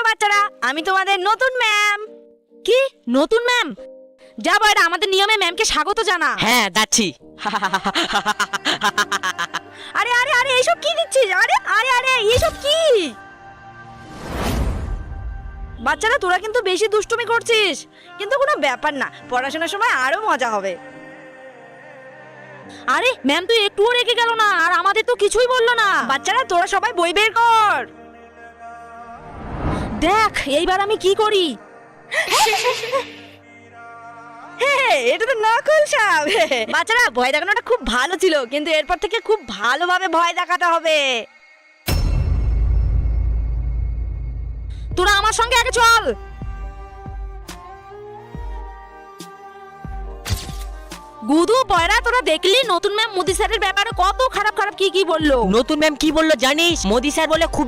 বাচ্চারা, আমি তোমাদের নতুন ম্যাম। কি নতুন ম্যাম? যা বয়রা, আমাদের নিয়মে ম্যামকে স্বাগত জানা। হ্যাঁ যাচ্ছি। আরে আরে আরে এইসব কি দিচ্ছিস? আরে আরে আরে এইসব কি? বাচ্চারা তোরা কিন্তু বেশি দুষ্টুমি করছিস, কিন্তু কোনো ব্যাপার না, পড়াশোনার সময় আরো মজা হবে। আরে ম্যাম তো একটুও রেগে গেল না, আর আমাদের তো কিছুই বললো না। বাচ্চারা তোরা সবাই বই বের কর। দেখ এইবার আমি কি করি। এটা তো নকল সাপ। বাচ্চারা ভয় দেখানোটা খুব ভালো ছিল, কিন্তু এরপর থেকে খুব ভালোভাবে ভয় দেখাতে হবে। তোরা আমার সঙ্গে আগে চল। গুদু বয়রা, তোরা দেখলি নতুন ম্যাম মোদি স্যারের ব্যাপারে কত খারাপ খারাপ কি কি বললো। নতুন ম্যাম কি বললো জানিস? মোদি স্যার বলে খুব